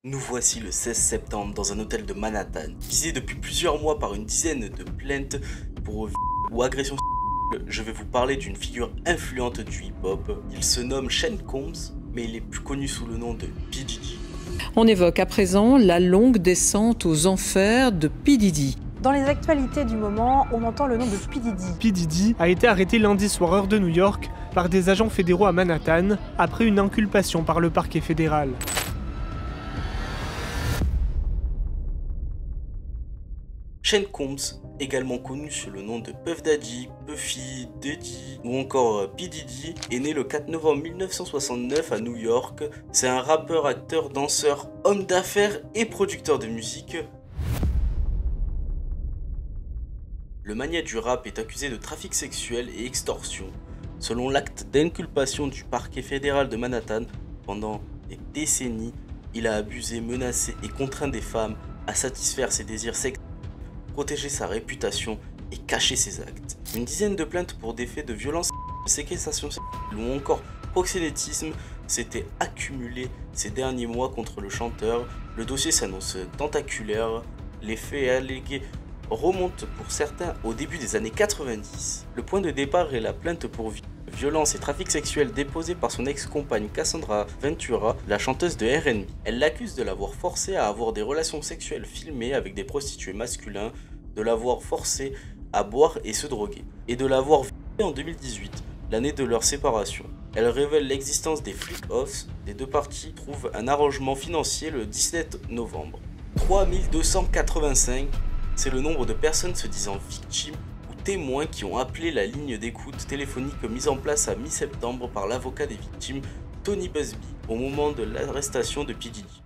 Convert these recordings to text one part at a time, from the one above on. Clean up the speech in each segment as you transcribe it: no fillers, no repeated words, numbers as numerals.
Nous voici le 16 septembre dans un hôtel de Manhattan, visé depuis plusieurs mois par une dizaine de plaintes pour ou agressions sexuelles. Je vais vous parler d'une figure influente du hip-hop. Il se nomme Sean Combs, mais il est plus connu sous le nom de P. Diddy. On évoque à présent la longue descente aux enfers de P. Diddy. Dans les actualités du moment, on entend le nom de P. Diddy. P. Diddy a été arrêté lundi soir heure de New York par des agents fédéraux à Manhattan après une inculpation par le parquet fédéral. Sean Combs, également connu sous le nom de Puff Daddy, Puffy, Diddy ou encore P. Diddy, est né le 4 novembre 1969 à New York. C'est un rappeur, acteur, danseur, homme d'affaires et producteur de musique. Le magnat du rap est accusé de trafic sexuel et extorsion. Selon l'acte d'inculpation du parquet fédéral de Manhattan, pendant des décennies, il a abusé, menacé et contraint des femmes à satisfaire ses désirs sexuels, protéger sa réputation et cacher ses actes. Une dizaine de plaintes pour des faits de violence, séquestration sexuelle ou encore proxénétisme s'étaient accumulées ces derniers mois contre le chanteur. Le dossier s'annonce tentaculaire. Les faits allégués remontent pour certains au début des années 90. Le point de départ est la plainte pour violence et trafic sexuel déposée par son ex-compagne Cassandra Ventura, la chanteuse de R&B. Elle l'accuse de l'avoir forcé à avoir des relations sexuelles filmées avec des prostituées masculins, de l'avoir forcé à boire et se droguer, et de l'avoir violée en 2018, l'année de leur séparation. Elle révèle l'existence des freak-offs des deux parties, trouve un arrangement financier le 17 novembre. 3285, c'est le nombre de personnes se disant victimes témoins qui ont appelé la ligne d'écoute téléphonique mise en place à mi-septembre par l'avocat des victimes Tony Buzbee au moment de l'arrestation de P. Diddy.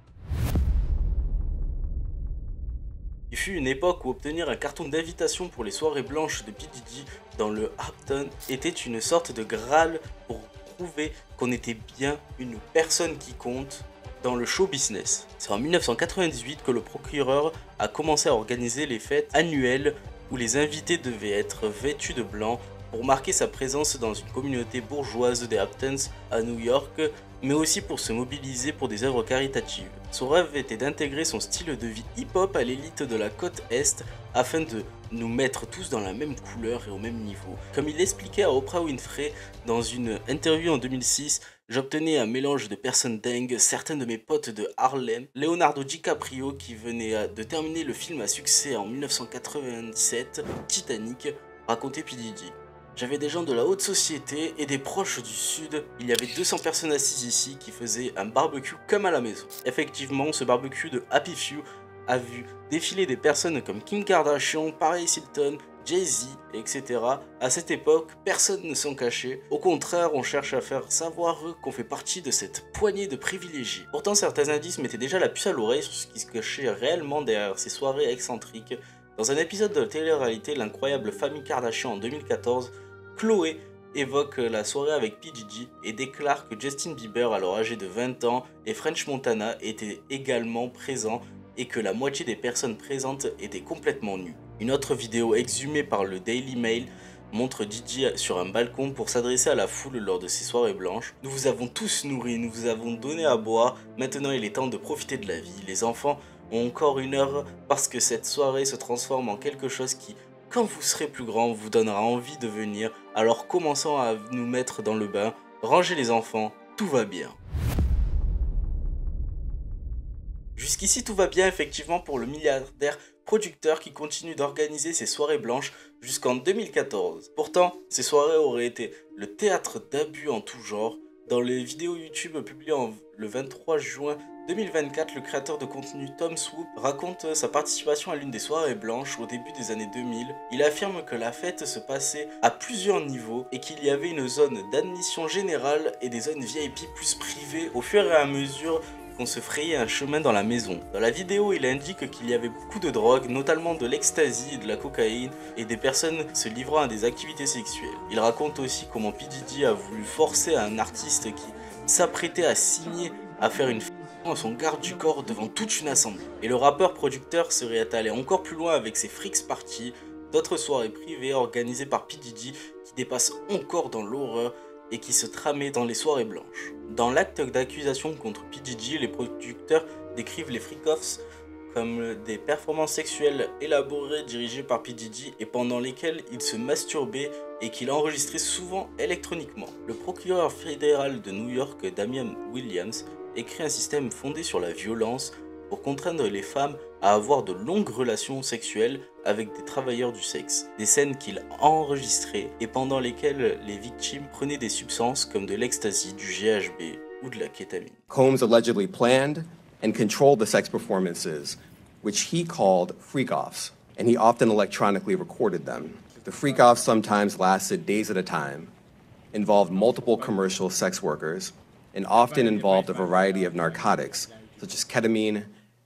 Il fut une époque où obtenir un carton d'invitation pour les soirées blanches de P. Diddy dans le Hampton était une sorte de graal pour prouver qu'on était bien une personne qui compte dans le show business. C'est en 1998 que le procureur a commencé à organiser les fêtes annuelles où les invités devaient être vêtus de blanc pour marquer sa présence dans une communauté bourgeoise des Hamptons à New York, mais aussi pour se mobiliser pour des œuvres caritatives. Son rêve était d'intégrer son style de vie hip-hop à l'élite de la côte Est afin de nous mettre tous dans la même couleur et au même niveau. Comme il l'expliquait à Oprah Winfrey dans une interview en 2006, j'obtenais un mélange de personnes dingues, certains de mes potes de Harlem, Leonardo DiCaprio qui venait de terminer le film à succès en 1997, Titanic, racontait P. Diddy. J'avais des gens de la haute société et des proches du sud. Il y avait 200 personnes assises ici qui faisaient un barbecue comme à la maison. Effectivement, ce barbecue de Happy Few a vu défiler des personnes comme Kim Kardashian, Paris Hilton, Jay-Z, etc. À cette époque, personne ne s'en cachait. Au contraire, on cherche à faire savoir qu'on fait partie de cette poignée de privilégiés. Pourtant, certains indices mettaient déjà la puce à l'oreille sur ce qui se cachait réellement derrière ces soirées excentriques. Dans un épisode de la télé-réalité L'incroyable famille Kardashian en 2014, Chloé évoque la soirée avec P. Diddy et déclare que Justin Bieber, alors âgé de 20 ans, et French Montana étaient également présents et que la moitié des personnes présentes étaient complètement nues. Une autre vidéo exhumée par le Daily Mail montre Diddy sur un balcon pour s'adresser à la foule lors de ses soirées blanches. Nous vous avons tous nourris, nous vous avons donné à boire, maintenant il est temps de profiter de la vie. Les enfants ont encore une heure parce que cette soirée se transforme en quelque chose qui, quand vous serez plus grand, vous donnera envie de venir. Alors commençons à nous mettre dans le bain, rangez les enfants, tout va bien. Jusqu'ici tout va bien effectivement pour le milliardaire producteur qui continue d'organiser ses soirées blanches jusqu'en 2014. Pourtant, ces soirées auraient été le théâtre d'abus en tout genre. Dans les vidéos YouTube publiées le 23 juin 2024, le créateur de contenu Tom Swoop raconte sa participation à l'une des soirées blanches au début des années 2000. Il affirme que la fête se passait à plusieurs niveaux et qu'il y avait une zone d'admission générale et des zones VIP plus privées au fur et à mesure qu'on se frayait un chemin dans la maison. Dans la vidéo, il indique qu'il y avait beaucoup de drogue, notamment de l'ecstasy et de la cocaïne, et des personnes se livrant à des activités sexuelles. Il raconte aussi comment P. Diddy a voulu forcer un artiste qui s'apprêtait à signer à faire une à son garde du corps devant toute une assemblée. Et le rappeur producteur serait allé encore plus loin avec ses freaks parties, d'autres soirées privées organisées par P. Diddy qui dépassent encore dans l'horreur et qui se tramaient dans les soirées blanches. Dans l'acte d'accusation contre P. Diddy, les producteurs décrivent les freak-offs comme des performances sexuelles élaborées dirigées par P. Diddy et pendant lesquelles il se masturbait et qu'il enregistrait souvent électroniquement. Le procureur fédéral de New York, Damian Williams, écrit un système fondé sur la violence pour contraindre les femmes à avoir de longues relations sexuelles avec des travailleurs du sexe. Des scènes qu'il enregistrait et pendant lesquelles les victimes prenaient des substances comme de l'ecstasy, du GHB ou de la kétamine. Combs allegedly planned and controlled the sex performances, which he called freak-offs, and he often electronically recorded them. The freak-offs sometimes lasted days at a time, involved multiple commercial sex workers, and often involved a variety of narcotics, such as ketamine,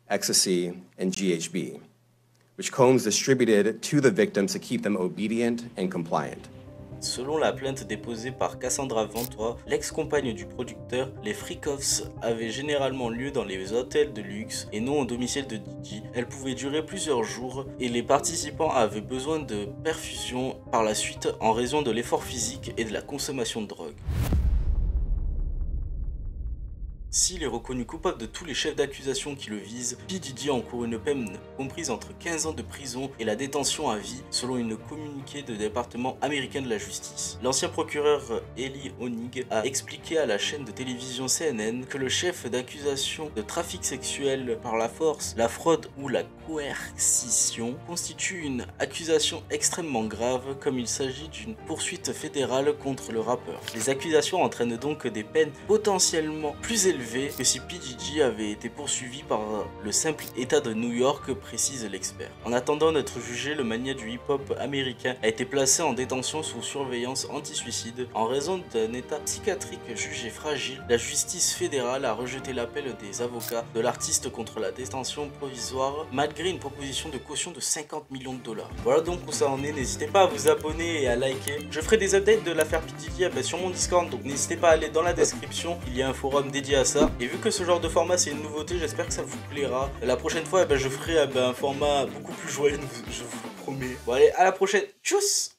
ecstasy, and GHB, which Combs distributed to the victims to keep them obedient and compliant. Selon la plainte déposée par Cassandra Ventura, l'ex-compagne du producteur, les freak-offs avaient généralement lieu dans les hôtels de luxe et non au domicile de Diddy. Elles pouvaient durer plusieurs jours et les participants avaient besoin de perfusion par la suite en raison de l'effort physique et de la consommation de drogue. S'il est reconnu coupable de tous les chefs d'accusation qui le visent, P. Diddy encourt une peine comprise entre 15 ans de prison et la détention à vie, selon une communiqué du département américain de la justice. L'ancien procureur Eli Honig a expliqué à la chaîne de télévision CNN que le chef d'accusation de trafic sexuel par la force, la fraude ou la coercition constitue une accusation extrêmement grave, comme il s'agit d'une poursuite fédérale contre le rappeur. Les accusations entraînent donc des peines potentiellement plus élevées que si P. Diddy avait été poursuivi par le simple état de New York, précise l'expert. En attendant d'être jugé, le magnat du hip-hop américain a été placé en détention sous surveillance anti-suicide en raison d'un état psychiatrique jugé fragile. La justice fédérale a rejeté l'appel des avocats de l'artiste contre la détention provisoire malgré une proposition de caution de 50 millions de dollars. Voilà donc où ça en est, n'hésitez pas à vous abonner et à liker. Je ferai des updates de l'affaire P. Diddy sur mon Discord, donc n'hésitez pas à aller dans la description, il y a un forum dédié à ça. Et vu que ce genre de format c'est une nouveauté, j'espère que ça vous plaira. La prochaine fois je ferai un format beaucoup plus joyeux, je vous le promets. Bon allez, à la prochaine, tchuss.